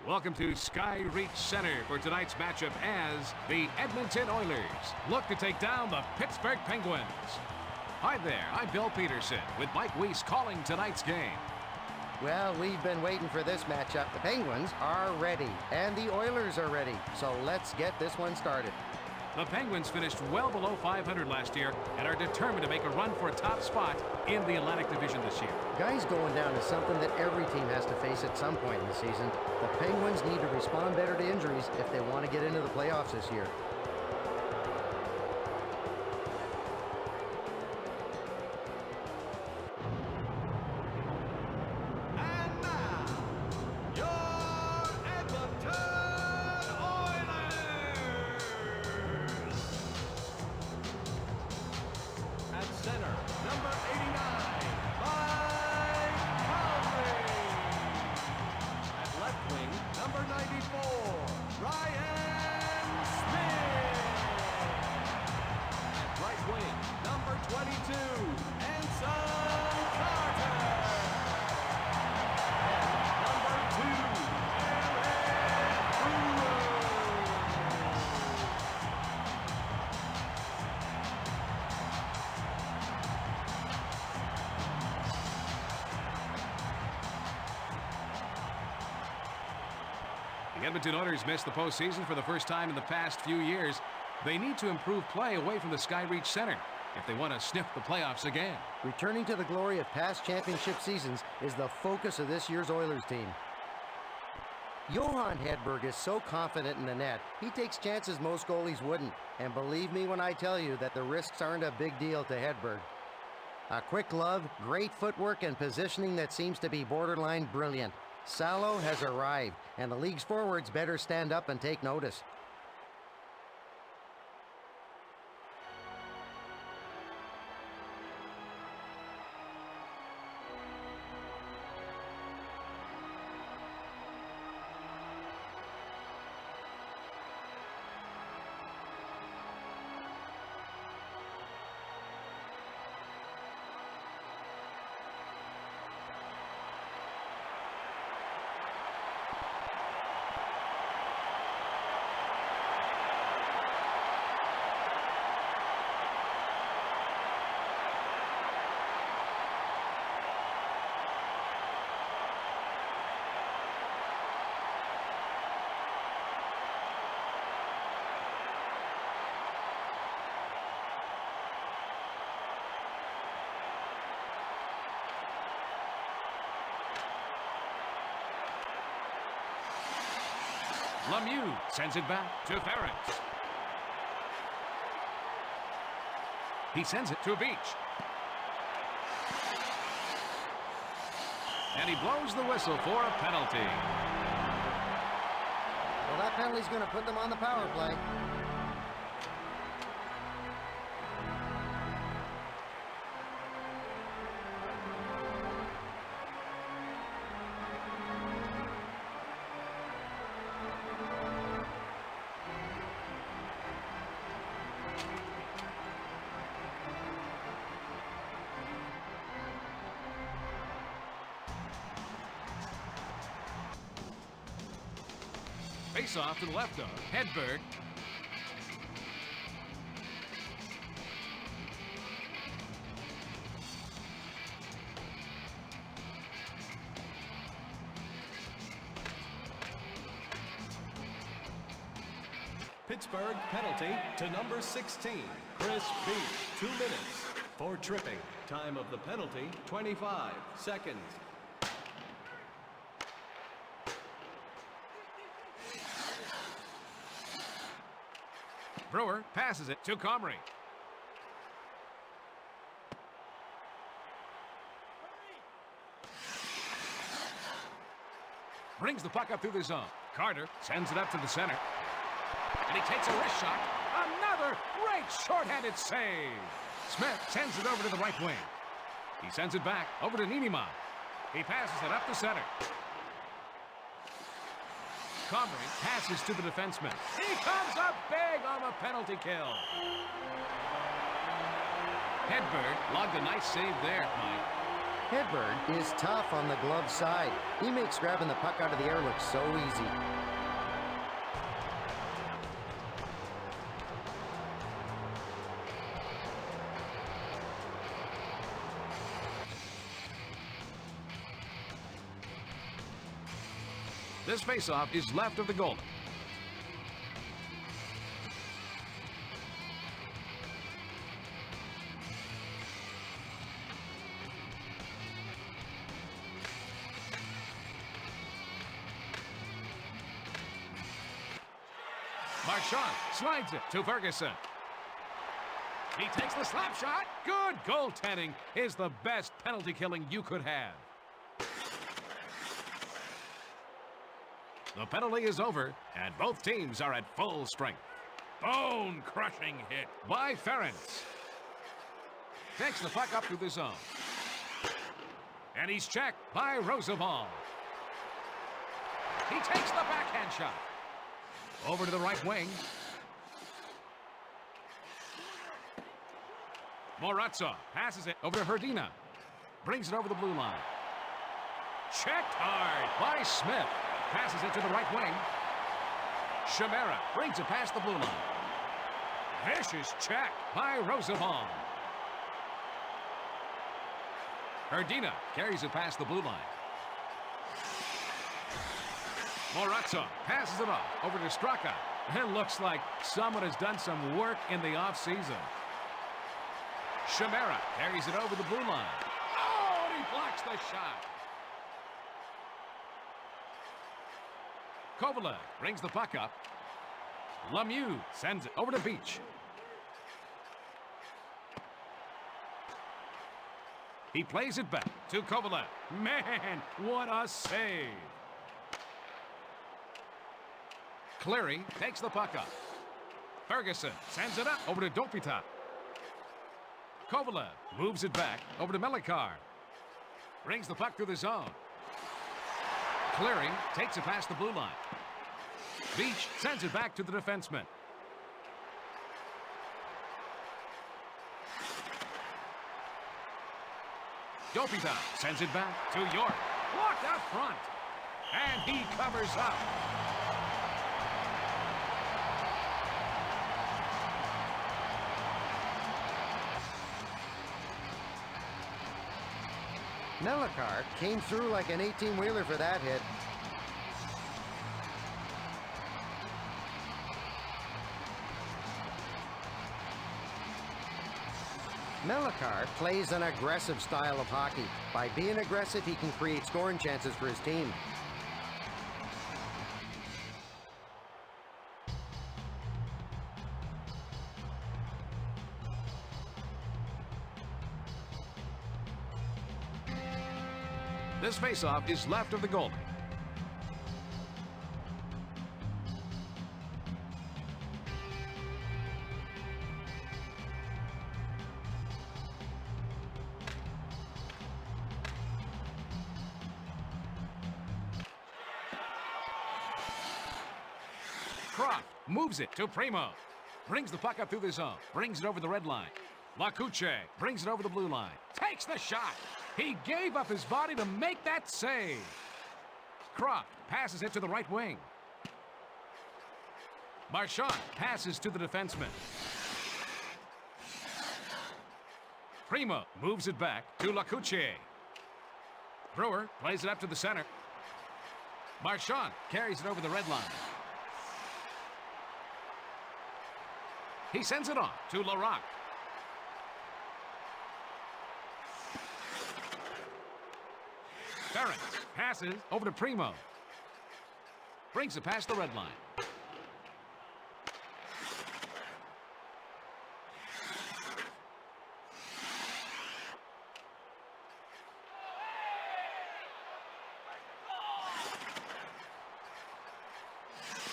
Welcome to Sky Reach Center for tonight's matchup as the Edmonton Oilers look to take down the Pittsburgh Penguins. Hi there, I'm Bill Peterson with Mike Weiss calling tonight's game. Well, we've been waiting for this matchup. The Penguins are ready, and the Oilers are ready. So let's get this one started. The Penguins finished well below 500 last year and are determined to make a run for a top spot in the Atlantic Division this year. Guys going down is something that every team has to face at some point in the season. The Penguins need to respond better to injuries if they want to get into the playoffs this year. The Edmonton Oilers missed the postseason for the first time in the past few years. They need to improve play away from the Sky Reach Center if they want to sniff the playoffs again. Returning to the glory of past championship seasons is the focus of this year's Oilers team. Johan Hedberg is so confident in the net, he takes chances most goalies wouldn't. And believe me when I tell you that the risks aren't a big deal to Hedberg. A quick glove, great footwork, and positioning that seems to be borderline brilliant. Salo has arrived, and the league's forwards better stand up and take notice. Lemieux sends it back to Ferris. He sends it to Beach. And he blows the whistle for a penalty. Well, that penalty's going to put them on the power play. Face off to the left of Hedberg. Pittsburgh penalty to number 16, Chris Beach, 2 minutes for tripping. Time of the penalty, 25 seconds. Brewer passes it to Comrie. Brings the puck up through the zone. Carter sends it up to the center. And he takes a wrist shot. Another great shorthanded save. Smith sends it over to the right wing. He sends it back over to Niinimaa. He passes it up the center. Comrie passes to the defenseman. He comes up big on the penalty kill. Hedberg logged a nice save there, Mike. Hedberg is tough on the glove side. He makes grabbing the puck out of the air look so easy. This faceoff is left of the goalie. Marchand slides it to Ferguson. He takes the slap shot. Good goaltending is the best penalty killing you could have. The penalty is over, and both teams are at full strength. Bone-crushing hit by Ferentz. Takes the puck up through the zone. And he's checked by Roosevelt. He takes the backhand shot. Over to the right wing. Morazzo passes it over to Herdina. Brings it over the blue line. Checked hard by Smith. Passes it to the right wing. Chimera brings it past the blue line. Vicious check by Roosevelt. Herdina carries it past the blue line. Morazzo passes it off over to Straka. It looks like someone has done some work in the offseason. Chimera carries it over the blue line. Oh, and he blocks the shot. Kovalev brings the puck up. Lemieux sends it over to Beach. He plays it back to Kovalev. Man, what a save. Cleary takes the puck up. Ferguson sends it up over to Dopita. Kovalev moves it back over to Melikar. Brings the puck through the zone. Cleary takes it past the blue line. Beach sends it back to the defenseman. Dopita sends it back to York. Blocked out front. And he covers up. Melikar came through like an 18-wheeler for that hit. Melikar plays an aggressive style of hockey. By being aggressive, he can create scoring chances for his team. This faceoff is left of the goalie. Croft moves it to Primo. Brings the puck up through the zone. Brings it over the red line. Lacuche brings it over the blue line. Takes the shot. He gave up his body to make that save. Croft passes it to the right wing. Marchand passes to the defenseman. Primo moves it back to Lacuche. Brewer plays it up to the center. Marchand carries it over the red line. He sends it on to Larocque. Ferentz passes over to Primo. Brings it past the red line.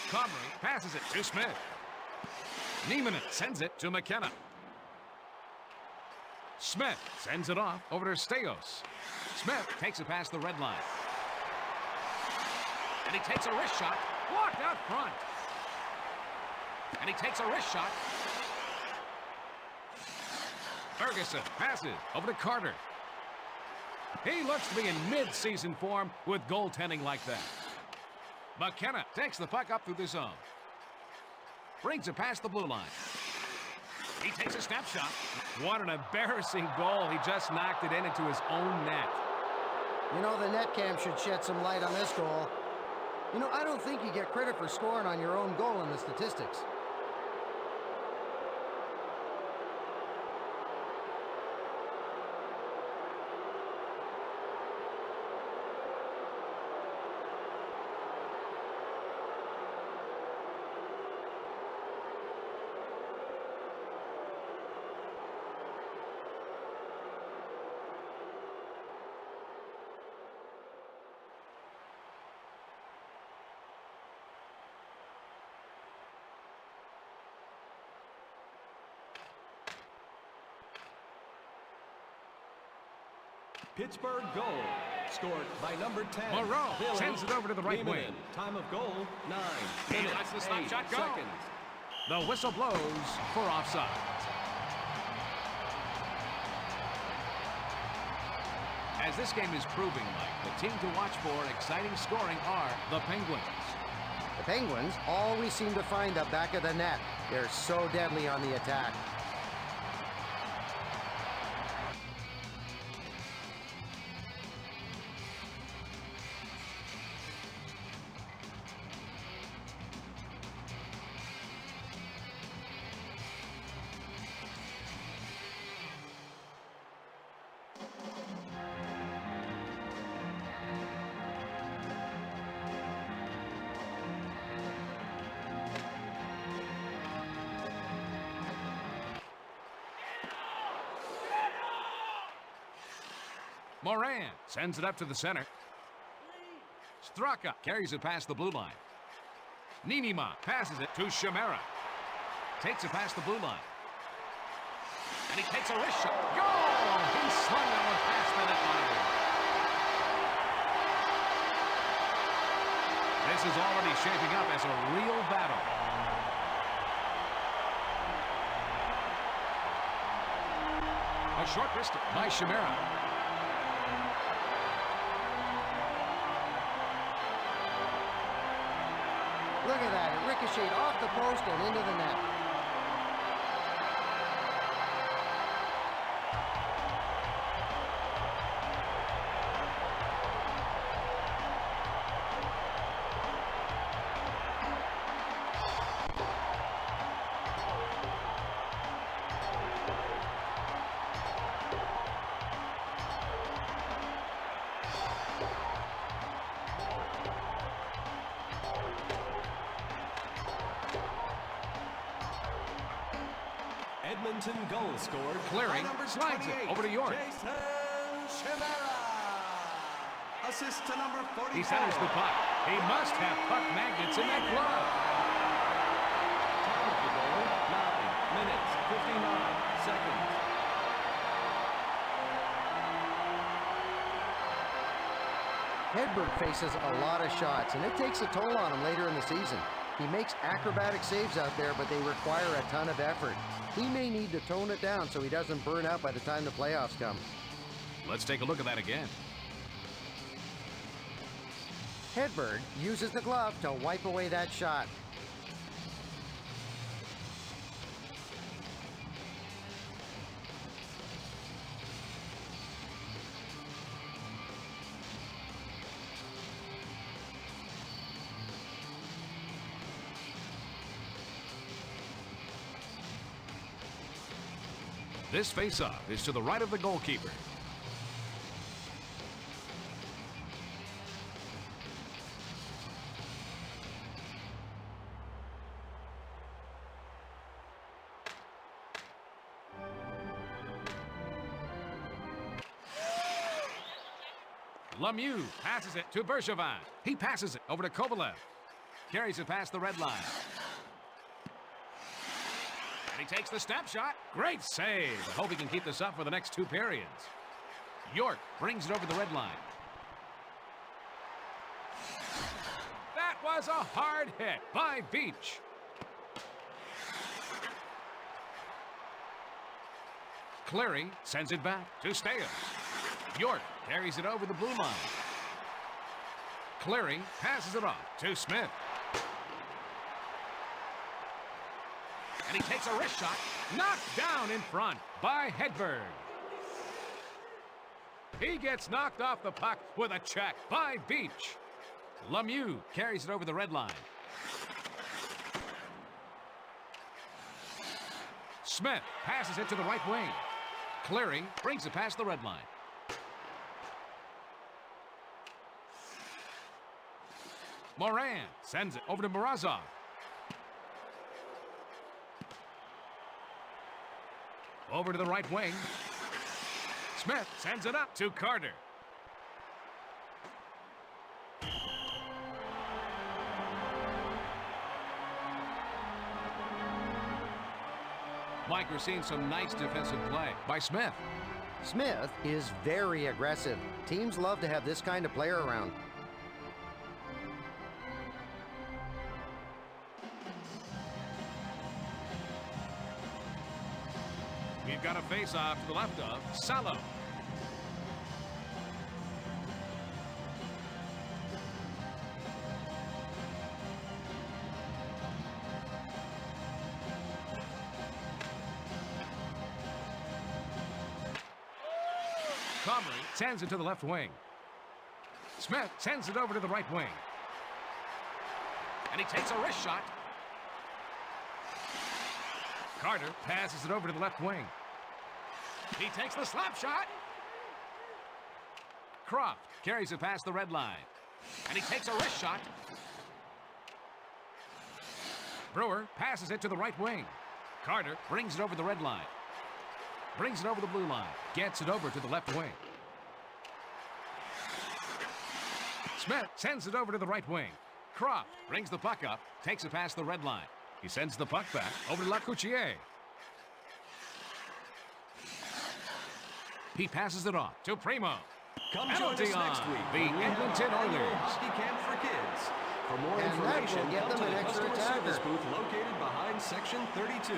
Comrie passes it to Smith. Niemanen sends it to McKenna. Smith sends it off over to Steos. Smith takes it past the red line. And he takes a wrist shot. Blocked out front. And he takes a wrist shot. Ferguson passes over to Carter. He looks to be in mid-season form with goaltending like that. McKenna takes the puck up through the zone. Brings it past the blue line. He takes a snapshot. What an embarrassing goal. He just knocked it into his own net. You know, the net cam should shed some light on this goal. You know, I don't think you get credit for scoring on your own goal in the statistics. Pittsburgh goal, scored by number 10. Moreau Billy sends it over to the right wing. Beeman. Time of goal, 9 He minutes, lets the slap 8 shot go. seconds. The whistle blows for offside. As this game is proving, Mike, the team to watch for exciting scoring are the Penguins. The Penguins always seem to find the back of the net. They're so deadly on the attack. Moran sends it up to the center. Straka carries it past the blue line. Ninima passes it to Chimera. Takes it past the blue line. And he takes a wrist shot. Goal! He slung that one past the netminder. This is already shaping up as a real battle. A short wrist by Chimera. Look at that. It ricocheted off the post and into the net. Edmonton goal scored. Clearing, by number slides it 28, over to York. Jason Chimera. Assist to number 44. He centers the puck. He must have puck magnets in that glove. Time of the goal, 9 minutes, 59 seconds. Hedberg faces a lot of shots, and it takes a toll on him later in the season. He makes acrobatic saves out there, but they require a ton of effort. He may need to tone it down so he doesn't burn out by the time the playoffs come. Let's take a look at that again. Hedberg uses the glove to wipe away that shot. This face-off is to the right of the goalkeeper. Lemieux passes it to Bergevin. He passes it over to Kovalev. Carries it past the red line. And he takes the snapshot. Great save. I hope he can keep this up for the next 2 periods. York brings it over the red line. That was a hard hit by Beach. Cleary sends it back to Staios. York carries it over the blue line. Cleary passes it off to Smith. And he takes a wrist shot, knocked down in front by Hedberg. He gets knocked off the puck with a check by Beach. Lemieux carries it over the red line. Smith passes it to the right wing. Cleary brings it past the red line. Moran sends it over to Morozov. Over to the right wing. Smith sends it up to Carter. Mike, we're seeing some nice defensive play by Smith. Smith is very aggressive. Teams love to have this kind of player around. We've got a face-off to the left of Salo. Comrie sends it to the left wing. Smith sends it over to the right wing. And he takes a wrist shot. Carter passes it over to the left wing. He takes the slap shot. Croft carries it past the red line. And he takes a wrist shot. Brewer passes it to the right wing. Carter brings it over the red line. Brings it over the blue line. Gets it over to the left wing. Smith sends it over to the right wing. Croft brings the puck up. Takes it past the red line. He sends the puck back over to Lacoutier. He passes it off to Primo. Come join Penalty us on next week. the when we have Edmonton our annual Oilers. Hockey camp for kids. For more And that will information, get come them to an the extra customer service attacker. booth located behind section 32.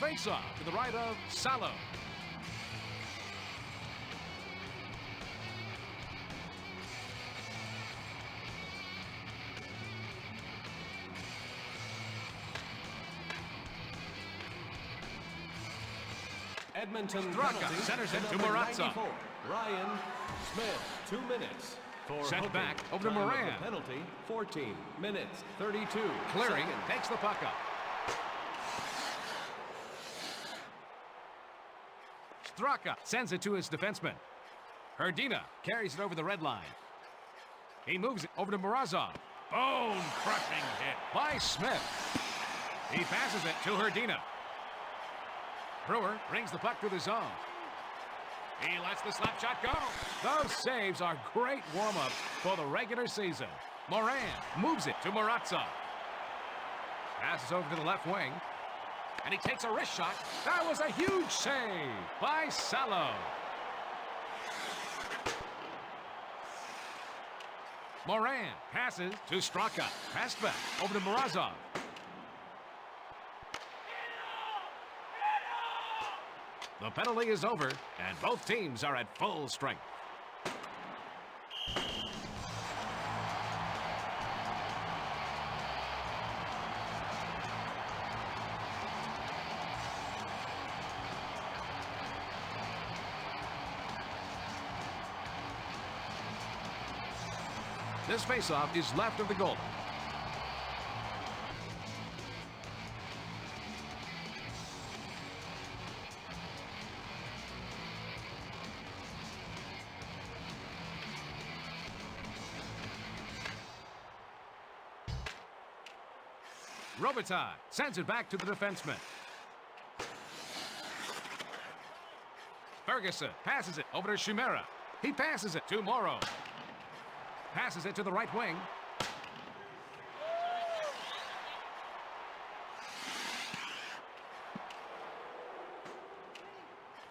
Face-off to the right of Salo. Edmonton Straka penalty centers it to number Marazza. 94, Ryan Smith, 2 minutes. For Sent hooking. back over to Time of Moran. the penalty, 14 minutes, 32 Cleary seconds. takes the puck up. Straka sends it to his defenseman. Herdina carries it over the red line. He moves it over to Morozov. Bone-crushing hit by Smith. He passes it to Herdina. Brewer brings the puck to the zone. He lets the slap shot go. Those saves are great warm-ups for the regular season. Moran moves it to Marazza. Passes over to the left wing. And he takes a wrist shot. That was a huge save by Salo. Moran passes to Straka. Passed back over to Morozov. The penalty is over, and both teams are at full strength. This faceoff is left of the goal. Robitaille sends it back to the defenseman. Ferguson passes it over to Chimera. He passes it to Morrow. Passes it to the right wing.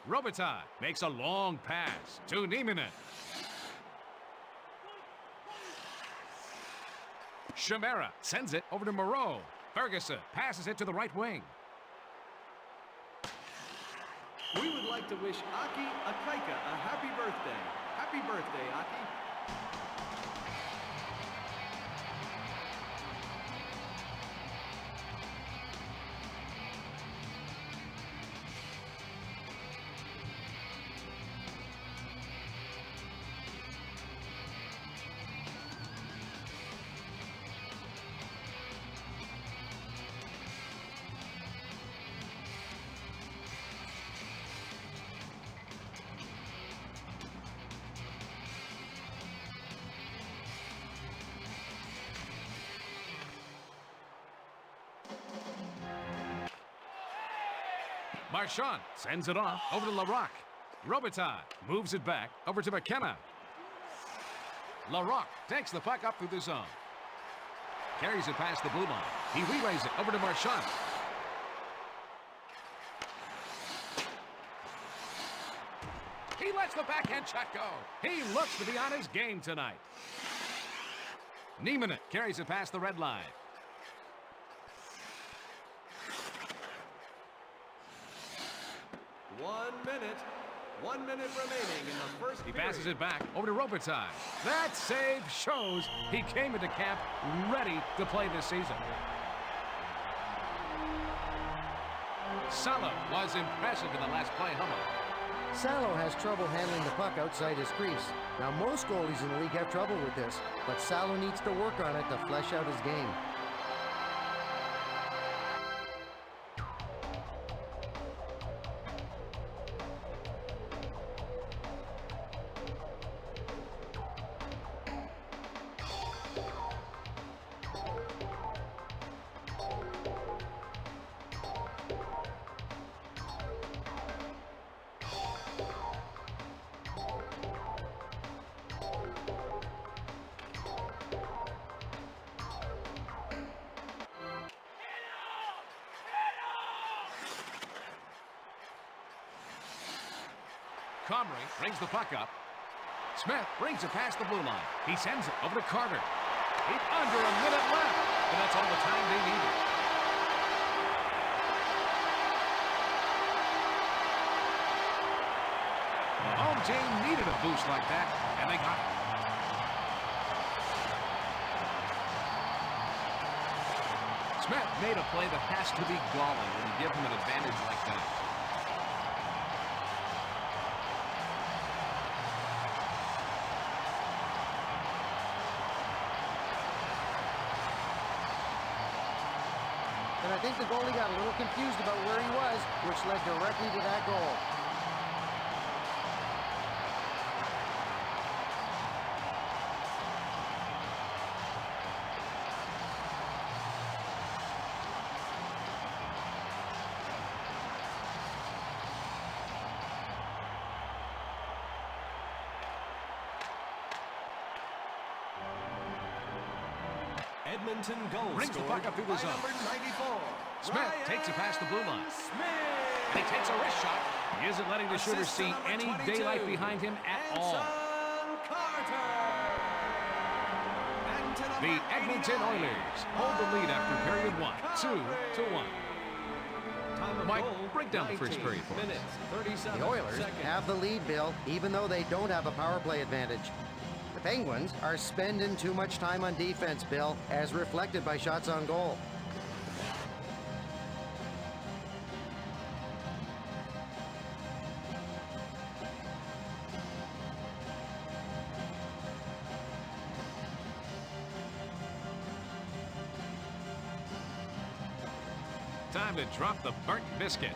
Robitaille makes a long pass to Nieminen. Chimera sends it over to Moreau. Ferguson passes it to the right wing. We would like to wish Aki Akaika a happy birthday. Happy birthday, Aki. Marchand sends it off over to Larocque. Robitaille moves it back over to McKenna. Larocque takes the puck up through the zone. Carries it past the blue line. He relays it over to Marchand. He lets the backhand shot go. He looks to be on his game tonight. Nieminen carries it past the red line. One minute remaining in the first He period. passes it back over to Robitaille. That save shows he came into camp ready to play this season. Salo was impressive in the last play, Hummel. Salo has trouble handling the puck outside his crease. Now, most goalies in the league have trouble with this, but Salo needs to work on it to flesh out his game. Comrie brings the puck up. Smith brings it past the blue line. He sends it over to Carter. Under a minute left, and that's all the time they needed. The home team needed a boost like that, and they got it. Smith made a play that has to be galling when you give him an advantage like that. And I think the goalie got a little confused about where he was, which led directly to that goal. Edmonton goal Brings the puck up through the zone. Number 94. Smith takes it past the blue line. And he takes a wrist shot. He isn't letting the shooter see any daylight behind him at all. The Edmonton Oilers hold the lead after period 1, 2-1. Mike, break down the first period for us. The Oilers have the lead, Bill, even though they don't have a power play advantage. The Penguins are spending too much time on defense, Bill, as reflected by shots on goal. Time to drop the burnt biscuit.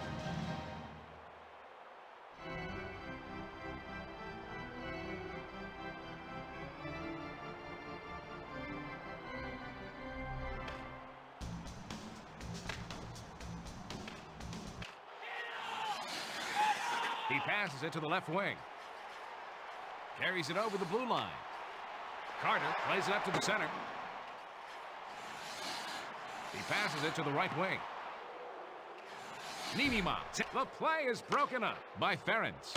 He passes it to the left wing. carries it over the blue line. Carter plays it up to the center. He passes it to the right wing. Ninima. The play is broken up by Ferentz.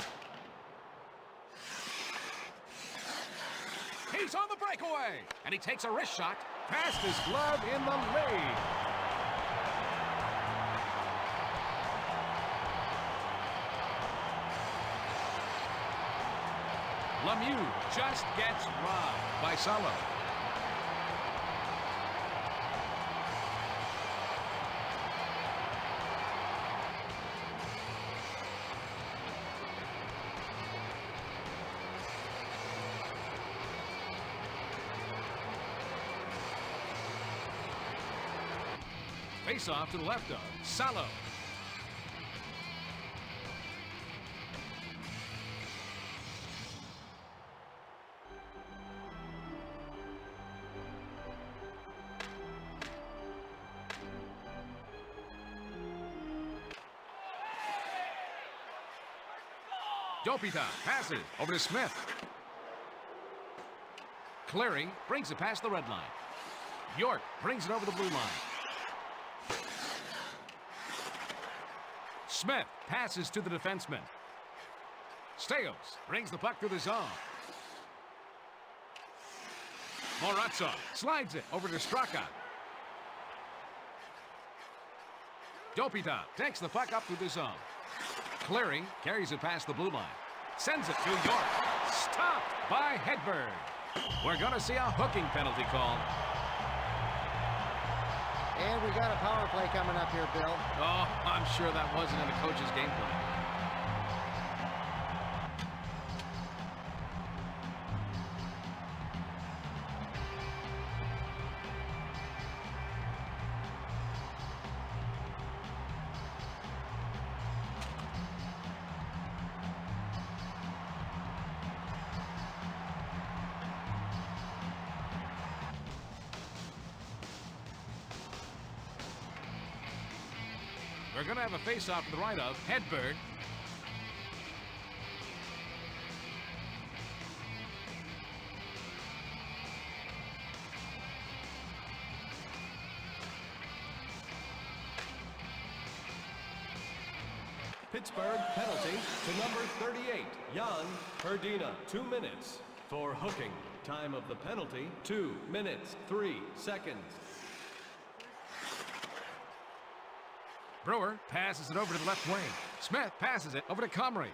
He's on the breakaway, and he takes a wrist shot past his glove in the lead. Lemieux just gets robbed by Salo. Face off to the left of Salo. Dopita passes over to Smith. Cleary brings it past the red line. York brings it over the blue line. Smith passes to the defenseman. Steos brings the puck to the zone. Morazzo slides it over to Straka. Dopita takes the puck up to the zone. Cleary carries it past the blue line. Sends it to York. Stopped by Hedberg. We're going to see a hooking penalty called. And we got a power play coming up here, Bill. Oh, I'm sure that wasn't in the coach's game plan. We're going to have a face-off to the right of Hedberg. Pittsburgh penalty to number 38, Jan Hrdina. 2 minutes for hooking. Time of the penalty, 2 minutes, 3 seconds. Brewer passes it over to the left wing. Smith passes it over to Comrie.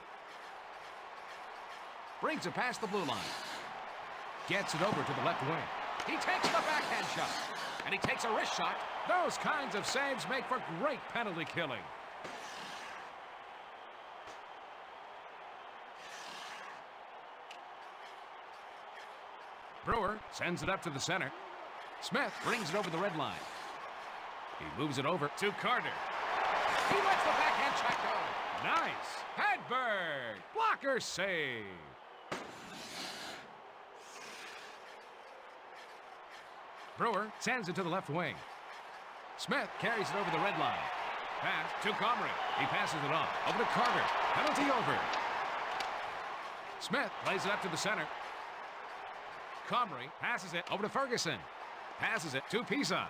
Brings it past the blue line. Gets it over to the left wing. He takes the backhand shot. And he takes a wrist shot. Those kinds of saves make for great penalty killing. Brewer sends it up to the center. Smith brings it over the red line. He moves it over to Carter. He lets the backhand shot go. Nice. Hedberg. Blocker save. Brewer sends it to the left wing. Smith carries it over the red line. Pass to Comrie. He passes it on. Over to Carter. Penalty over. Smith plays it up to the center. Comrie passes it over to Ferguson. Passes it to Pisa.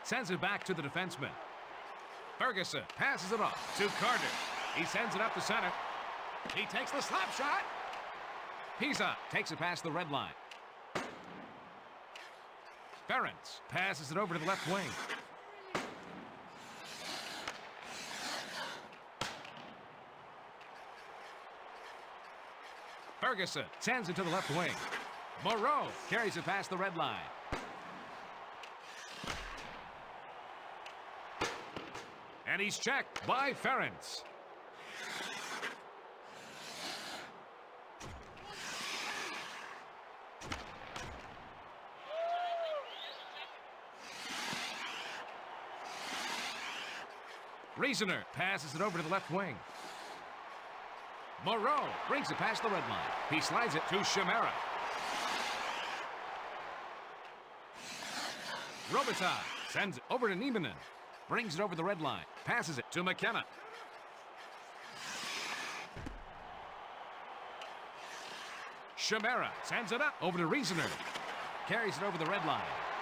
Sends it back to the defenseman. Ferguson passes it off to Carter. He sends it up the center. He takes the slap shot. Pisa takes it past the red line. Ferentz passes it over to the left wing. Ferguson sends it to the left wing. Moreau carries it past the red line. And he's checked by Ferentz. Reasoner passes it over to the left wing. Moreau brings it past the red line. He slides it to Chimera. Robitaille sends it over to Niemanen. Brings it over the red line. Passes it to McKenna. Chimera sends it up over to Reasoner. Carries it over the red line.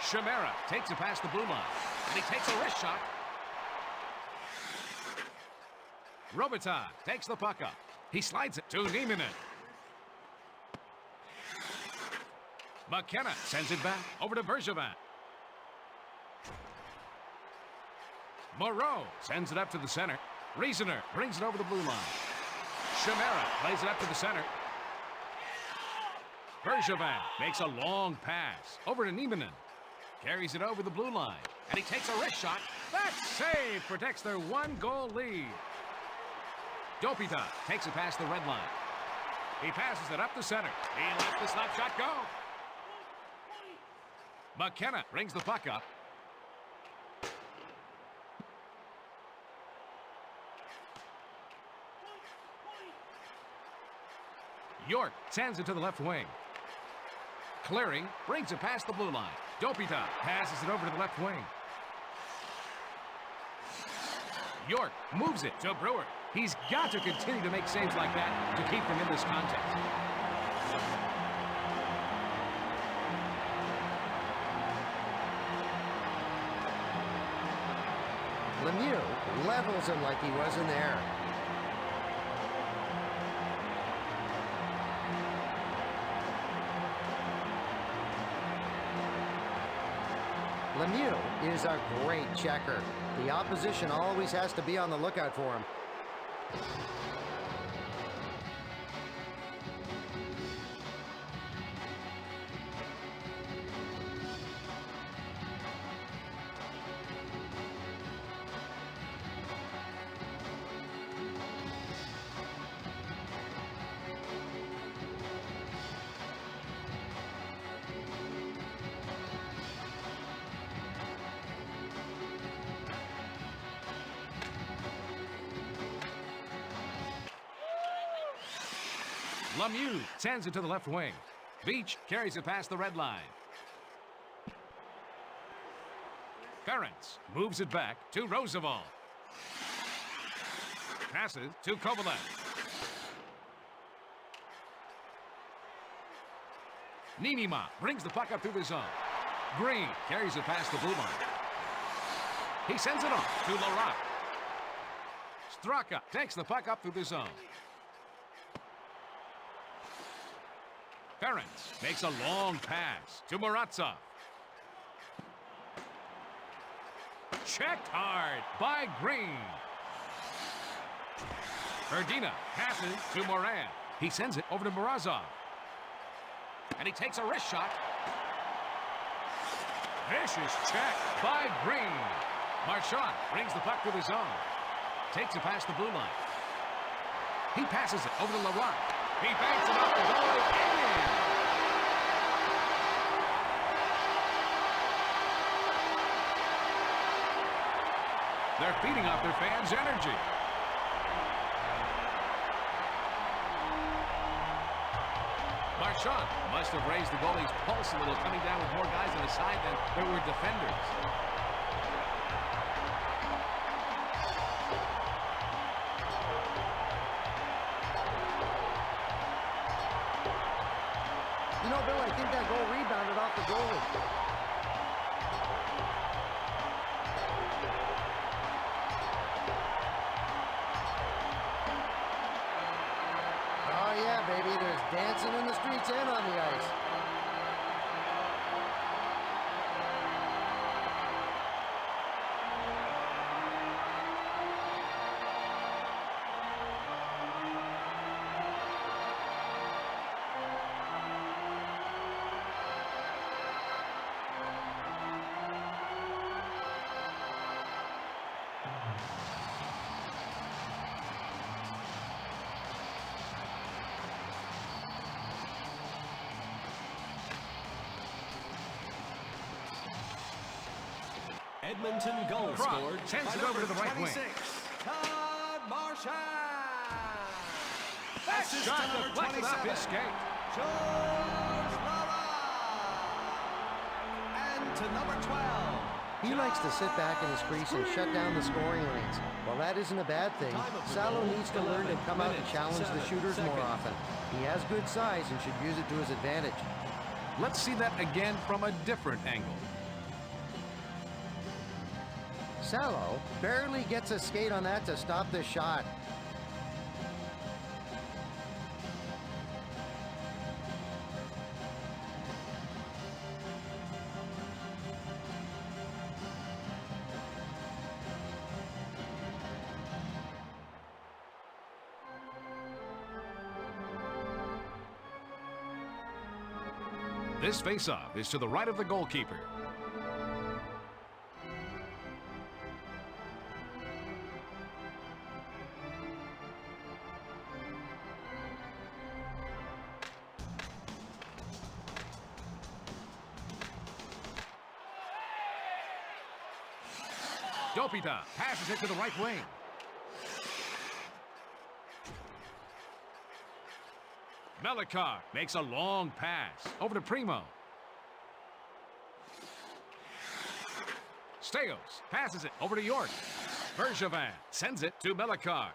Chimera takes it past the blue line. And he takes a wrist shot. Robitaille takes the puck up. He slides it to Nieminen. McKenna sends it back over to Bergevin. Moreau sends it up to the center. Reasoner brings it over the blue line. Chimera plays it up to the center. Bergevin makes a long pass over to Nieminen. Carries it over the blue line. And he takes a wrist shot. That save protects their one-goal lead. Dopita takes it past the red line. He passes it up the center. He lets the slap shot go. McKenna brings the puck up. York sends it to the left wing. Clearing brings it past the blue line. Dopita passes it over to the left wing. York moves it to Brewer. He's got to continue to make saves like that to keep them in this contest. Lemieux levels him like he was in there. Lemieux is a great checker. The opposition always has to be on the lookout for him. Lemieux sends it to the left wing. Beach carries it past the red line. Ferentz moves it back to Roosevelt. Passes to Kovalev. Nienema brings the puck up through the zone. Green carries it past the blue line. He sends it off to Larac. Straka takes the puck up through the zone. Ferentz makes a long pass to Murattsov. Checked hard by Green. Erdina passes to Moran. He sends it over to Morozov. And he takes a wrist shot. Vicious check by Green. Marchand brings the puck to the zone. Takes it past the blue line. He passes it over to Larac. He banks it up the goal and in. They're feeding off their fans' energy. Marchand must have raised the goalie's pulse a little, coming down with more guys on his side than there were defenders. You know, Bill, I think that goal rebounded off the goalie. Oh, yeah, baby. There's dancing in the streets and on the ice. Edmonton goal Krog scored sends by it over to the right wing. 26, Todd Marchand. That Assist shot to number deflected off 27, his skate. George Lala. And to number 12, He likes to sit back in his crease and shut down the scoring lanes. While that isn't a bad thing, Salo needs to learn to come out and challenge the shooters more often. He has good size and should use it to his advantage. Let's see that again from a different angle. Salo barely gets a skate on that to stop the shot. This face-off is to the right of the goalkeeper. Dopita passes it to the right wing. Melikar makes a long pass over to Primo. Steos passes it over to York. Bergevin sends it to Melikar.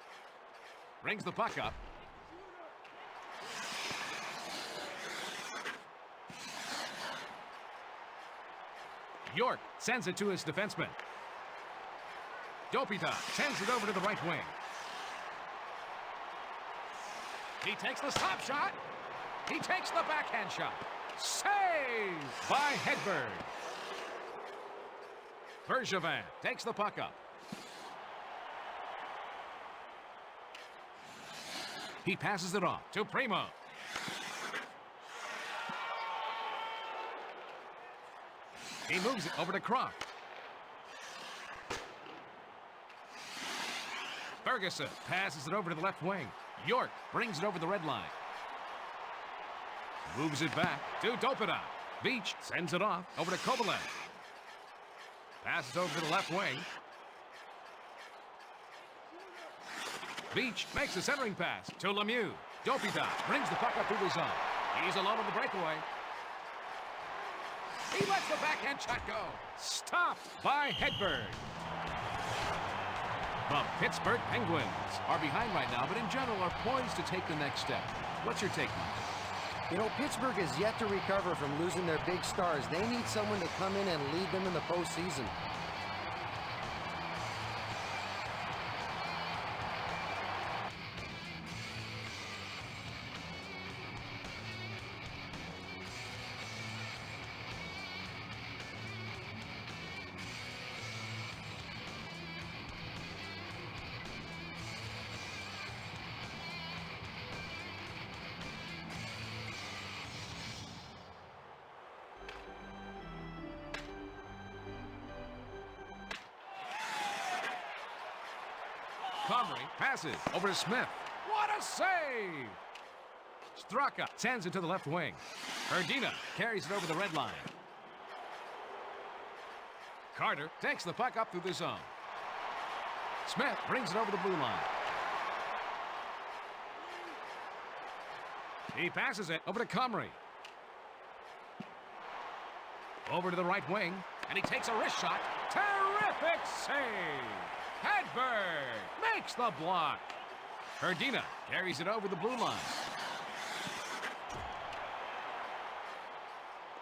Brings the puck up. York sends it to his defenseman. Dopita sends it over to the right wing. He takes the stop shot. He takes the backhand shot. Saved by Hedberg. Bergevin takes the puck up. He passes it off to Primo. He moves it over to Croft. Ferguson passes it over to the left wing. York brings it over the red line. Moves it back to Dopita. Beach sends it off over to Kovalev. Passes over to the left wing. Beach makes a centering pass to Lemieux. Dopita brings the puck up to his own. He's alone on the breakaway. He lets the backhand shot go. Stopped by Hedberg. The Pittsburgh Penguins are behind right now, but in general are poised to take the next step. What's your take, Mike? You know, Pittsburgh is yet to recover from losing their big stars. They need someone to come in and lead them in the postseason. Comrie passes over to Smith. What a save! Straka sends it to the left wing. Erdina carries it over the red line. Carter takes the puck up through the zone. Smith brings it over the blue line. He passes it over to Comrie. Over to the right wing, and he takes a wrist shot. Terrific save! Hedberg makes the block. Erdina carries it over the blue line.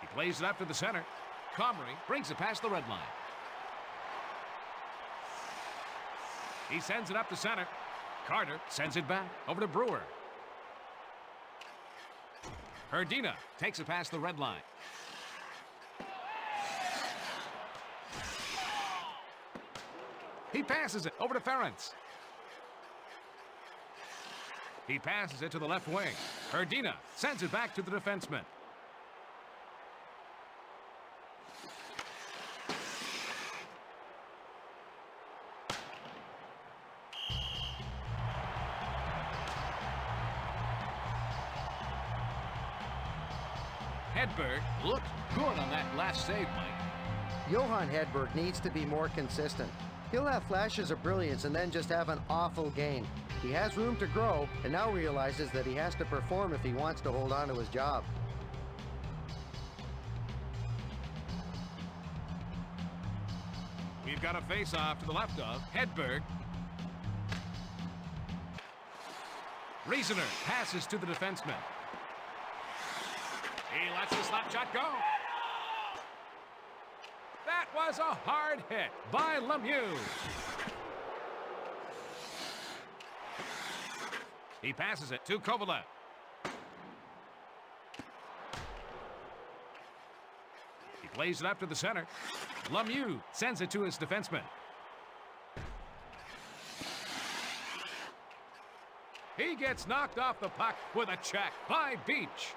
He plays it up to the center. Comrie brings it past the red line. He sends it up to center. Carter sends it back over to Brewer. Erdina takes it past the red line. He passes it over to Ferentz. He passes it to the left wing. Erdina sends it back to the defenseman. Hedberg looked good on that last save, Mike. Johan Hedberg needs to be more consistent. He'll have flashes of brilliance and then just have an awful game. He has room to grow and now realizes that he has to perform if he wants to hold on to his job. They've got a face-off to the left of Hedberg. Reasoner passes to the defenseman. He lets the slap shot go. That was a hard hit by Lemieux. He passes it to Kovalev. He plays it up to the center. Lemieux sends it to his defenseman. He gets knocked off the puck with a check by Beach.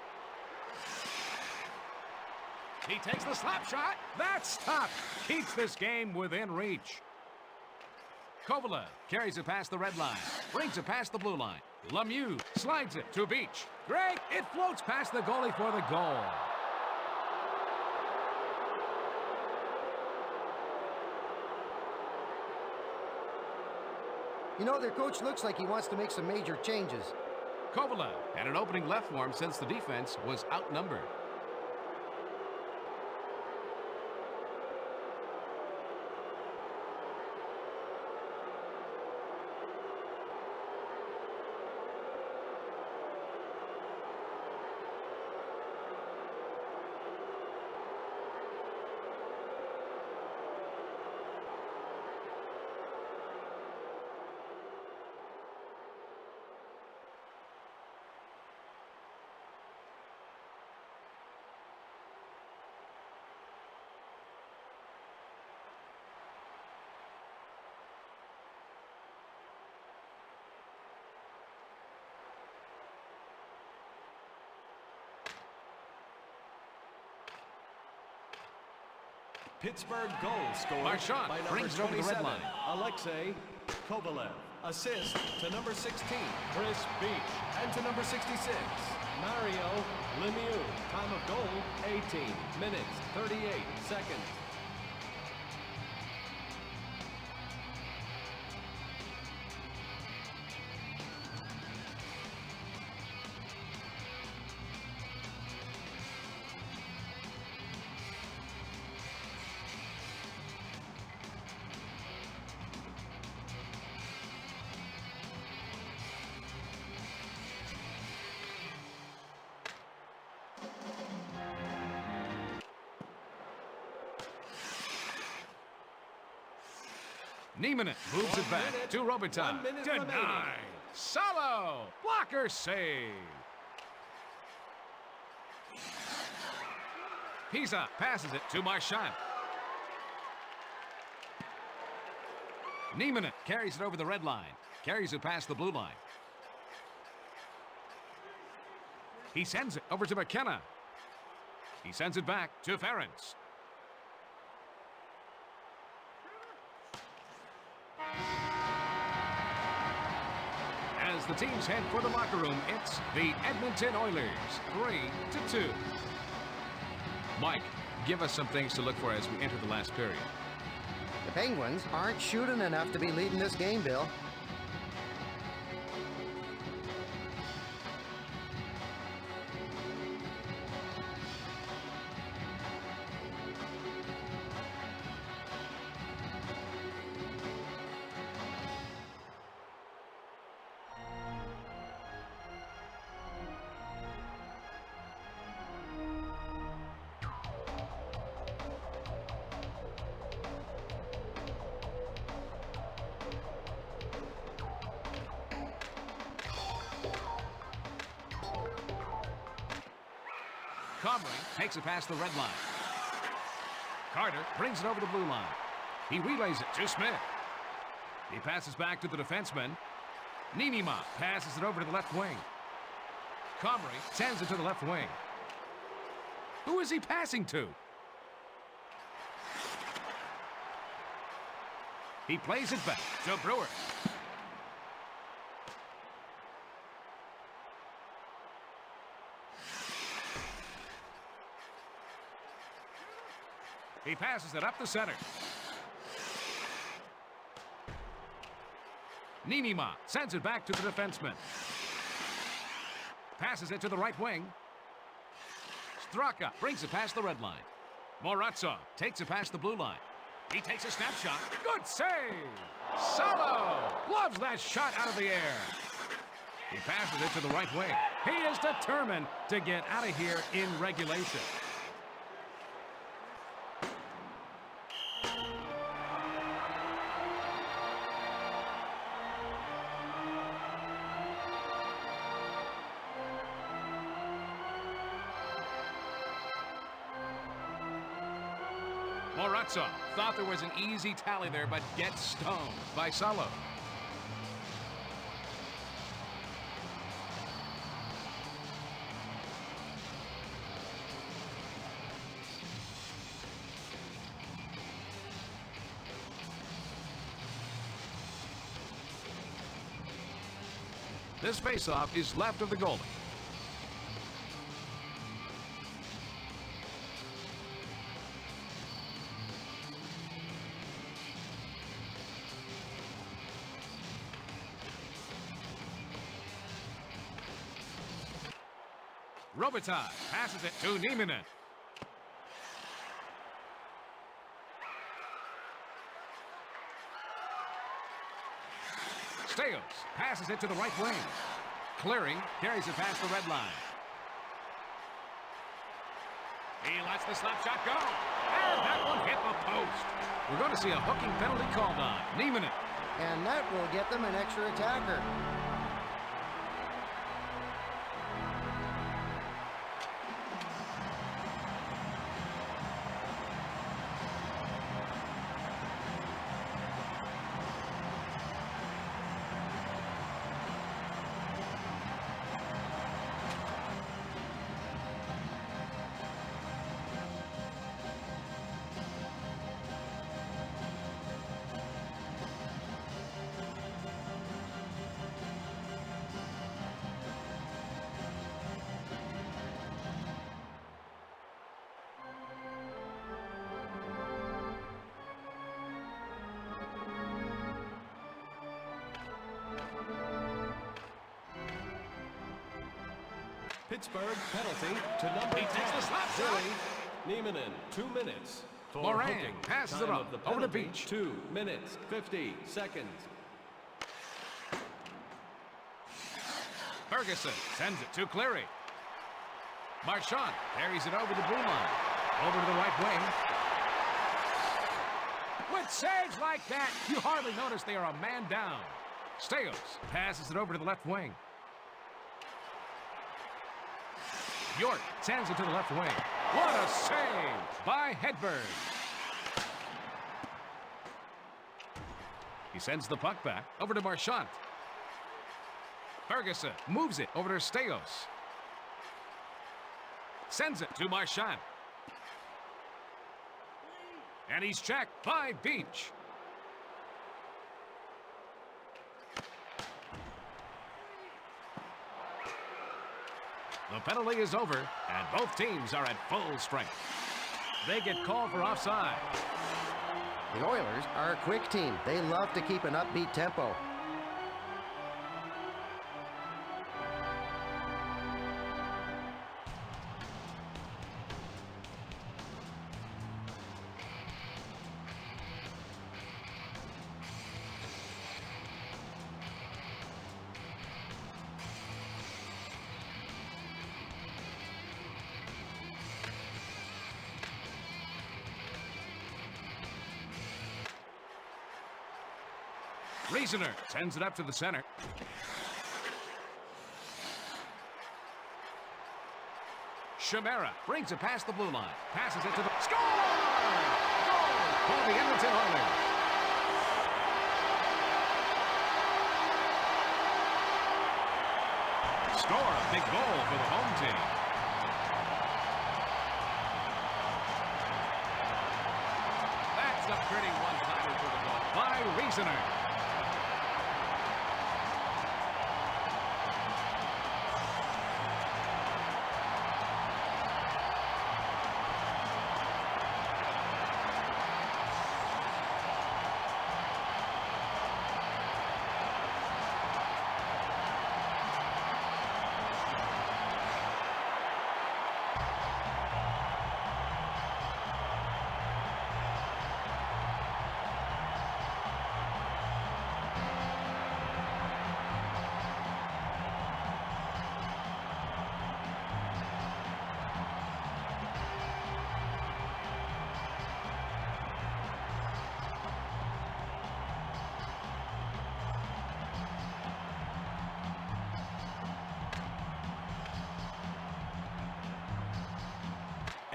He takes the slap shot. That's tough. Keeps this game within reach. Kovalev carries it past the red line. Brings it past the blue line. Lemieux slides it to Beach. Great. It floats past the goalie for the goal. You know, their coach looks like he wants to make some major changes. Kovalev had an opening left for him since the defense was outnumbered. Pittsburgh goal scored Marchand by number brings it over the red 27, line. Alexei Kovalev. Assist to number 16, Chris Beach. And to number 66, Mario Lemieux. Time of goal, 18 minutes, 38 seconds. Niemanen moves it back minute. to Robitaille. 1 minute Denied. remaining. Solo. Blocker save. Pisa passes it to Marchand. Niemanen carries it over the red line. Carries it past the blue line. He sends it over to McKenna. He sends it back to Ferentz. As the teams head for the locker room, it's the Edmonton Oilers, 3-2. Mike, give us some things to look for as we enter the last period. The Penguins aren't shooting enough to be leading this game, Bill. Comrie takes it past the red line. Carter brings it over the blue line. He relays it to Smith. He passes back to the defenseman. Niinimaa passes it over to the left wing. Comrie sends it to the left wing. Who is he passing to? He plays it back to Brewer. He passes it up the center. Niinimaa sends it back to the defenseman. Passes it to the right wing. Straka brings it past the red line. Morozov takes it past the blue line. He takes a snapshot. Good save! Solo! Loves that shot out of the air. He passes it to the right wing. He is determined to get out of here in regulation. Morazzo thought there was an easy tally there, but gets stoned by Salo. This faceoff is left of the goalie. Robitaille passes it to Nieminen. Steos passes it to the right wing. Clearing carries it past the red line. He lets the slap shot go. And that one hit the post. We're going to see a hooking penalty called on Nieminen. And that will get them an extra attacker. Pittsburgh penalty to number 10. He takes the slap shot. Billy Nieminen, 2 minutes. For Moran hooking. passes Time it of up the over the penalty, beach. 2 minutes, 50 seconds. Ferguson sends it to Cleary. Marchand carries it over the blue line. Over to the right wing. With saves like that, you hardly notice they are a man down. Steos passes it over to the left wing. York sends it to the left wing. What a save by Hedberg. He sends the puck back over to Marchand. Ferguson moves it over to Steos. Sends it to Marchand. And he's checked by Beach. The penalty is over, and both teams are at full strength. They get called for offside. The Oilers are a quick team. They love to keep an upbeat tempo. Reasoner sends it up to the center. Chimera brings it past the blue line. Passes it to the... Score! Goal for the Edmonton Oilers. Score a big goal for the home team. That's a pretty one-timer for the goal by Reasoner.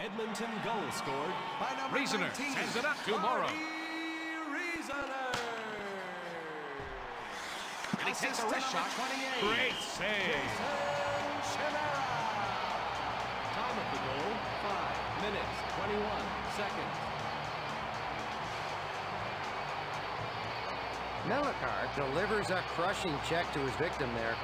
Edmonton goal scored by number Reasoner 19. sends it up to Morrow. Reasoner. And he takes a Assist to wrist number shot. 28. Great save. Time of the goal, 5 minutes, 21 seconds. Melakar delivers a crushing check to his victim there.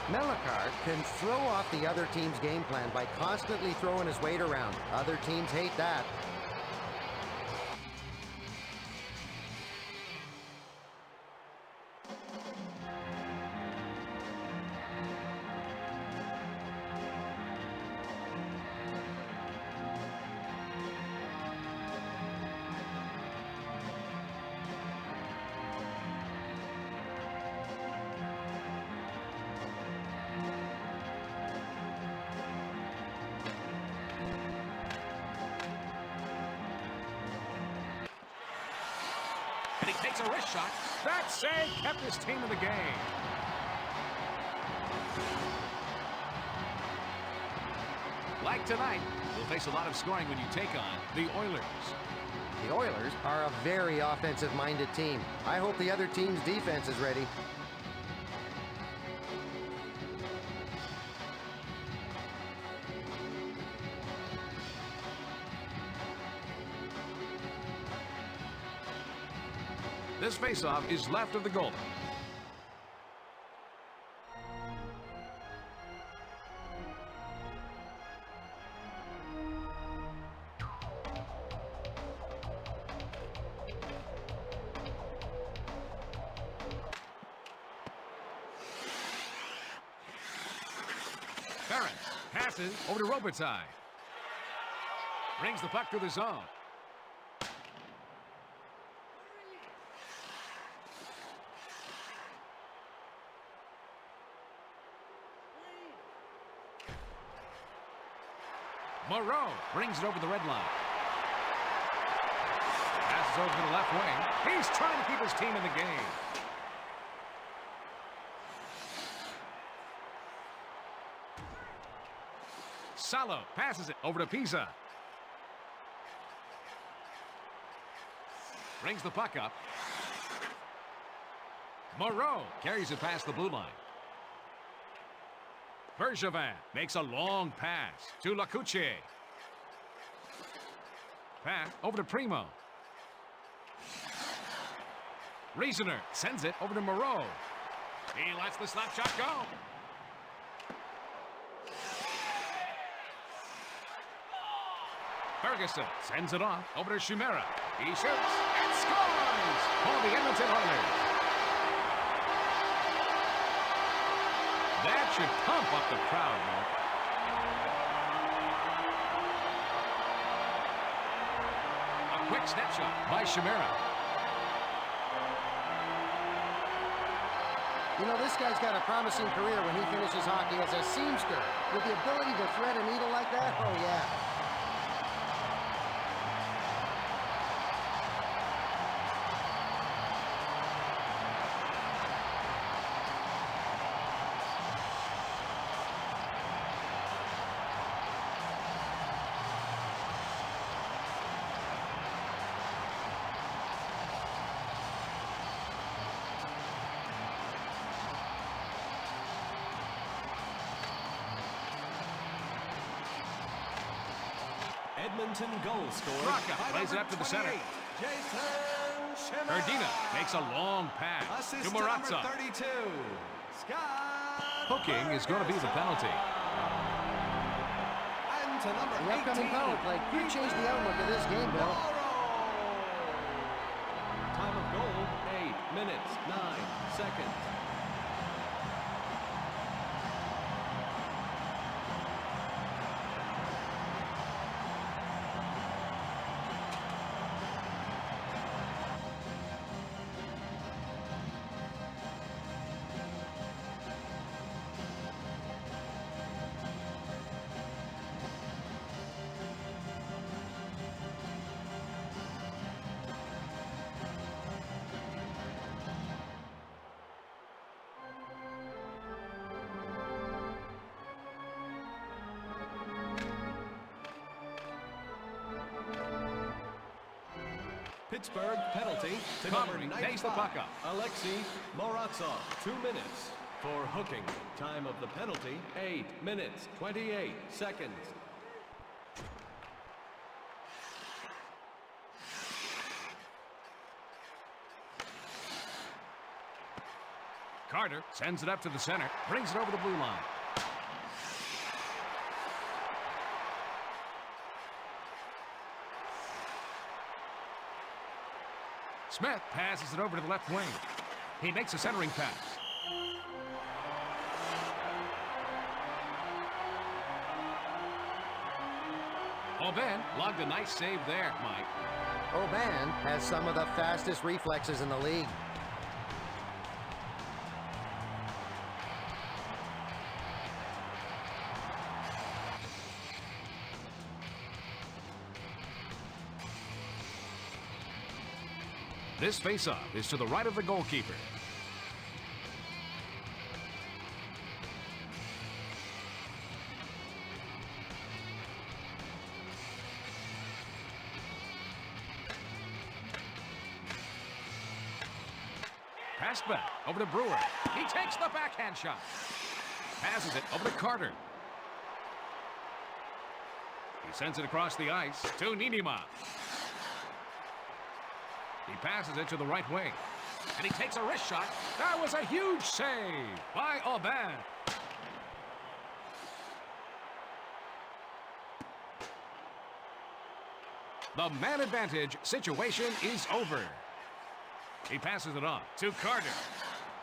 Melakar can throw off the other team's game plan by constantly throwing his weight around. Other teams hate that. And he takes a wrist shot. That save kept his team in the game. Like tonight, you'll face a lot of scoring when you take on the Oilers. The Oilers are a very offensive-minded team. I hope the other team's defense is ready. This faceoff is left of the goal. Barron passes over to Robitaille. Brings the puck to the zone. Moreau brings it over the red line. Passes over to the left wing. He's trying to keep his team in the game. Salo passes it over to Pisa. Brings the puck up. Moreau carries it past the blue line. Bergevin makes a long pass to Lacucci. Pass over to Primo. Reasoner sends it over to Moreau. He lets the slap shot go. Ferguson sends it off over to Chimera. He shoots and scores for the Edmonton Oilers. That should pump up the crowd, Mark. A quick snapshot by Chimera. You know, this guy's got a promising career when he finishes hockey as a seamster. With the ability to thread a needle like that, oh yeah. Edmonton goal scored. Rocca plays it up to the center. Erdina makes a long pass Assist to to number Marazza. 32. Scott. Hooking is going to be the penalty. And to number The upcoming 18. power play could change the outlook of this game, Bill. Time of goal, 8 minutes, 9 seconds. Pittsburgh penalty to Connery number takes the 95, puck up. Alexei Morozov. 2 minutes for hooking. Time of the penalty, 8 minutes, 28 seconds. Carter sends it up to the center, brings it over the blue line. Smith passes it over to the left wing. He makes a centering pass. Aubin logged a nice save there, Mike. Aubin has some of the fastest reflexes in the league. This faceoff is to the right of the goalkeeper. Pass back over to Brewer. He takes the backhand shot. Passes it over to Carter. He sends it across the ice to Niinimaa. He passes it to the right wing. And he takes a wrist shot. That was a huge save by Aubin. The man advantage situation is over. He passes it on to Carter.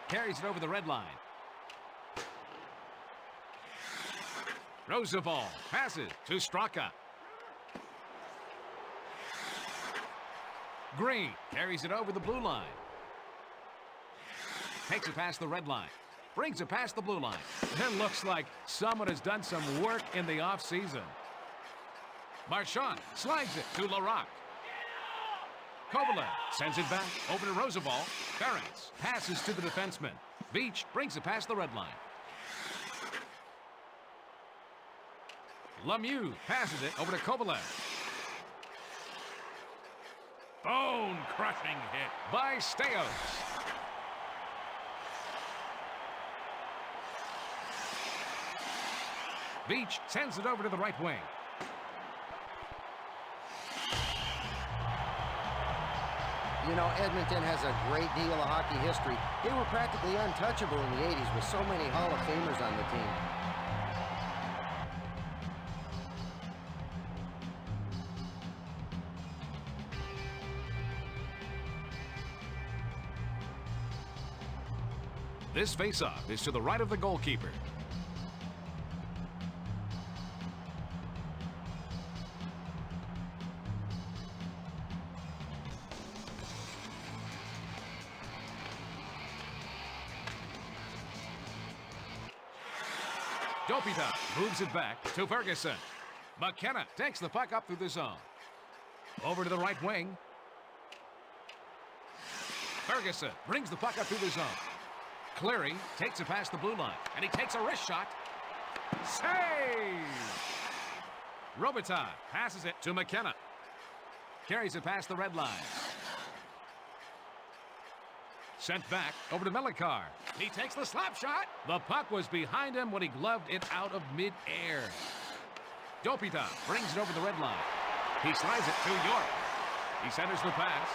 Carries it over the red line. Roosevelt passes to Straka. Green carries it over the blue line. Takes it past the red line. Brings it past the blue line. It looks like someone has done some work in the offseason. Marchand slides it to Larocque. Kovalev sends it back over to Roosevelt. Ferentz passes to the defenseman. Beach brings it past the red line. Lemieux passes it over to Kovalev. Bone-crushing hit by Steos. Beach sends it over to the right wing. You know, Edmonton has a great deal of hockey history. They were practically untouchable in the 80s with so many Hall of Famers on the team. This faceoff is to the right of the goalkeeper. Dopita moves it back to Ferguson. McKenna takes the puck up through the zone. Over to the right wing. Ferguson brings the puck up through the zone. Cleary takes it past the blue line, and he takes a wrist shot. Save! Robitaille passes it to McKenna. Carries it past the red line. Sent back over to Melikar. He takes the slap shot. The puck was behind him when he gloved it out of mid-air. Dopita brings it over the red line. He slides it to York. He centers the pass.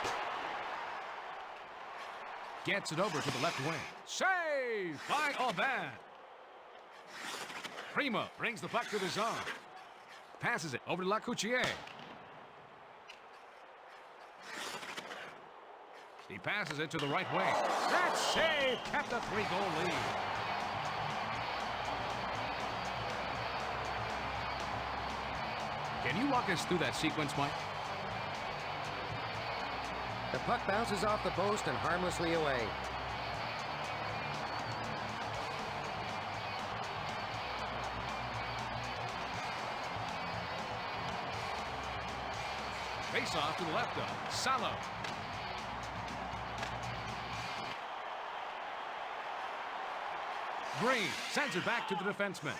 Gets it over to the left wing. Save by Aubin. Primo brings the puck to the zone. Passes it over to Lacoutier. He passes it to the right wing. That save kept a 3-goal lead. Can you walk us through that sequence, Mike? The puck bounces off the post and harmlessly away. Face off to the left of Salo. Green sends it back to the defenseman.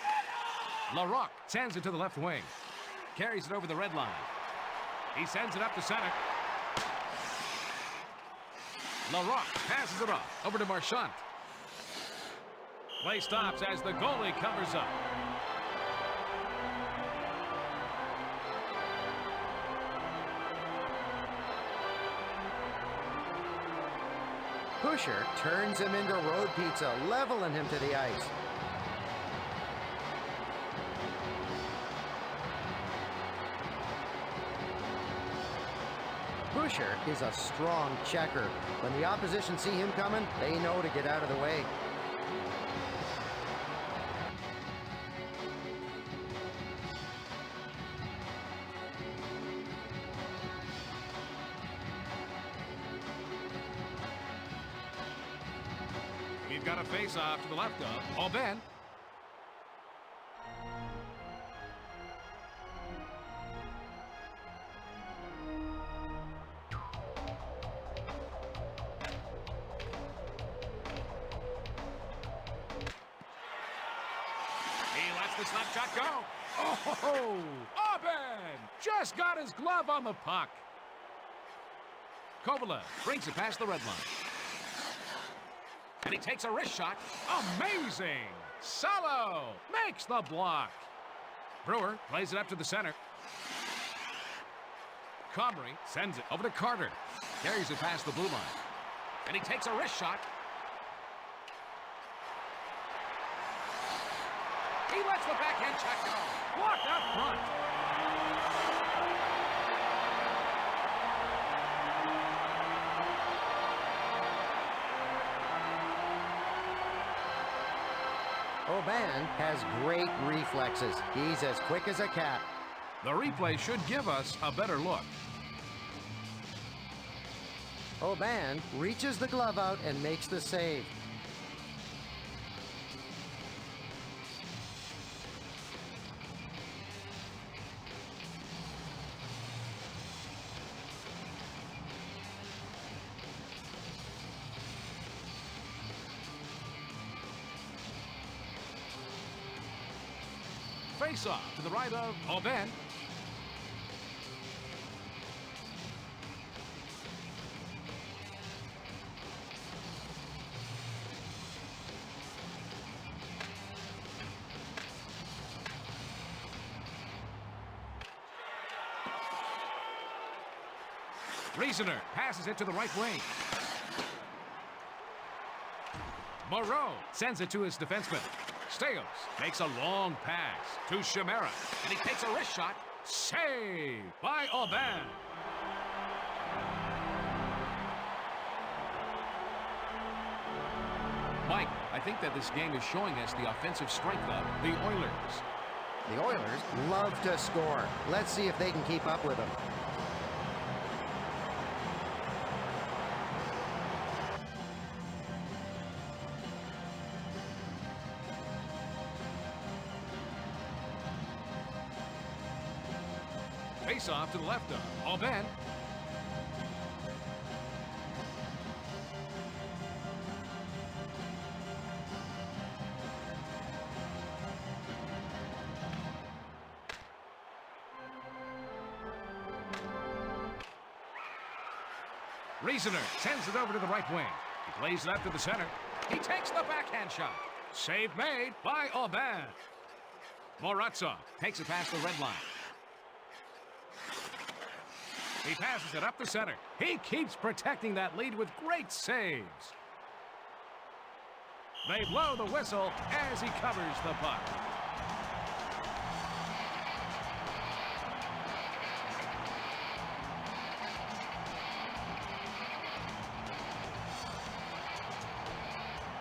Larocque sends it to the left wing. Carries it over the red line. He sends it up to center. LaRock passes it off over to Marchand. Play stops as the goalie covers up. Pusher turns him into road pizza, leveling him to the ice. Pusher is a strong checker. When the opposition see him coming, they know to get out of the way. We've got a face-off to the left of Aubin. He lets the slap shot go. Oh, Aubin just got his glove on the puck. Kovalev brings it past the red line. And he takes a wrist shot. Amazing! Salo makes the block. Brewer plays it up to the center. Comrie sends it over to Carter. Carries it past the blue line. And he takes a wrist shot. He lets the backhand check go. Blocked up front. Aubin has great reflexes. He's as quick as a cat. The replay should give us a better look. Aubin reaches the glove out and makes the save. Face-off to the right of Aubin. Reasoner passes it to the right wing. Moreau sends it to his defenseman. Steos makes a long pass to Chimera, and he takes a wrist shot. Saved by Aubin. Mike, I think that this game is showing us the offensive strength of the Oilers. The Oilers love to score. Let's see if they can keep up with them. Face-off to the left of Aubin. Reasoner sends it over to the right wing. He plays it up to the center. He takes the backhand shot. Save made by Aubin. Morozov takes it past the red line. He passes it up the center. He keeps protecting that lead with great saves. They blow the whistle as he covers the puck.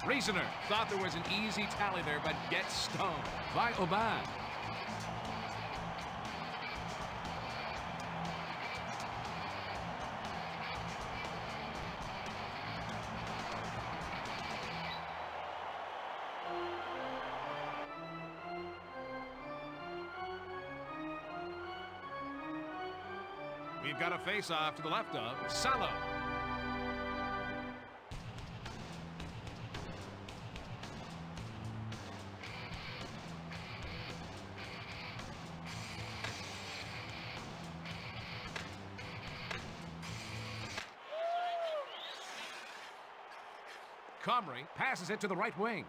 Reasoner thought there was an easy tally there, but gets stoned by Aubin. We've got a face-off to the left of Salo. Comrie passes it to the right wing.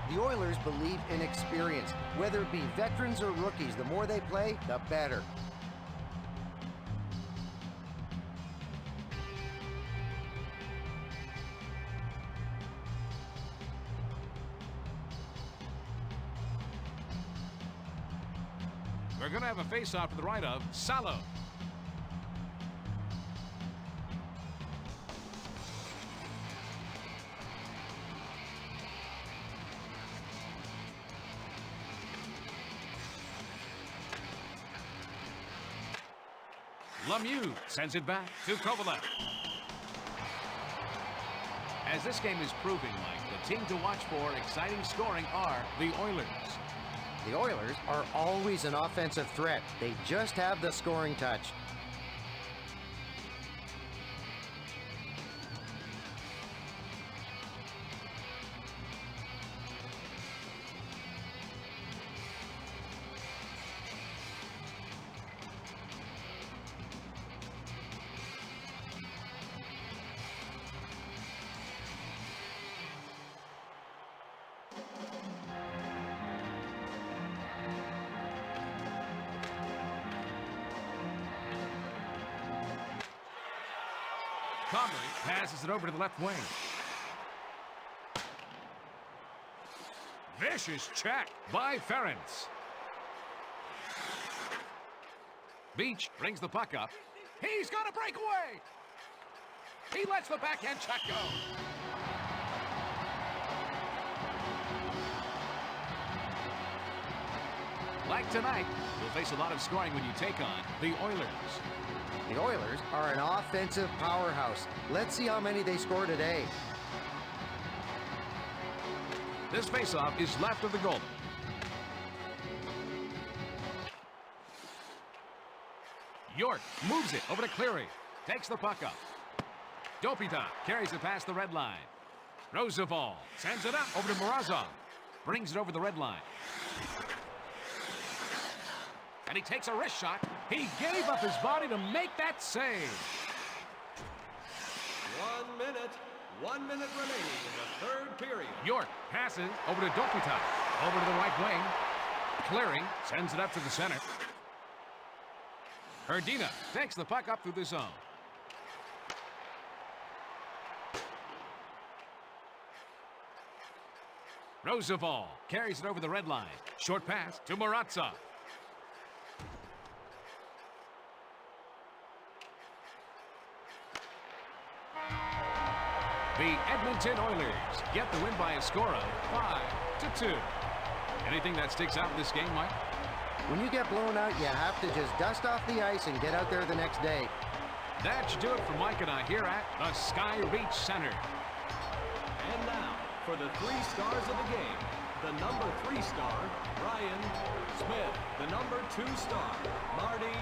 The Oilers believe in experience. Whether it be veterans or rookies, the more they play, the better. We're going to have a face-off to the right of Salo. Lemieux sends it back to Kovalev. As this game is proving, Mike, the team to watch for exciting scoring are the Oilers. The Oilers are always an offensive threat. They just have the scoring touch. Comrie passes it over to the left wing. Vicious check by Ferentz. Beach brings the puck up. He's got a breakaway. He lets the backhand check go. Like tonight, you'll face a lot of scoring when you take on the Oilers. The Oilers are an offensive powerhouse. Let's see how many they score today. This faceoff is left of the goal. York moves it over to Cleary. Takes the puck up. Dopita carries it past the red line. Roosevelt sends it up over to Morozov. Brings it over the red line. And he takes a wrist shot. He gave up his body to make that save. 1 minute remaining in the third period. York passes over to Dopita. Over to the right wing. Cleary sends it up to the center. Herdina takes the puck up through the zone. Roosevelt carries it over the red line. Short pass to Maratsa. The Edmonton Oilers get the win by a score of 5-2. Anything that sticks out in this game, Mike? When you get blown out, you have to just dust off the ice and get out there the next day. That should do it for Mike and I here at the Sky Reach Center. And now, for the 3 stars of the game, the number 3 star, Ryan Smith. The number 2 star, Marty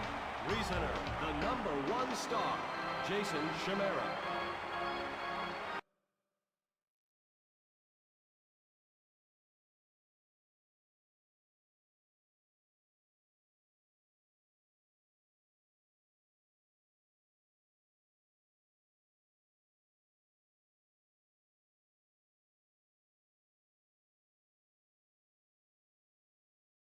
Riesener. The number 1 star, Jason Chimera.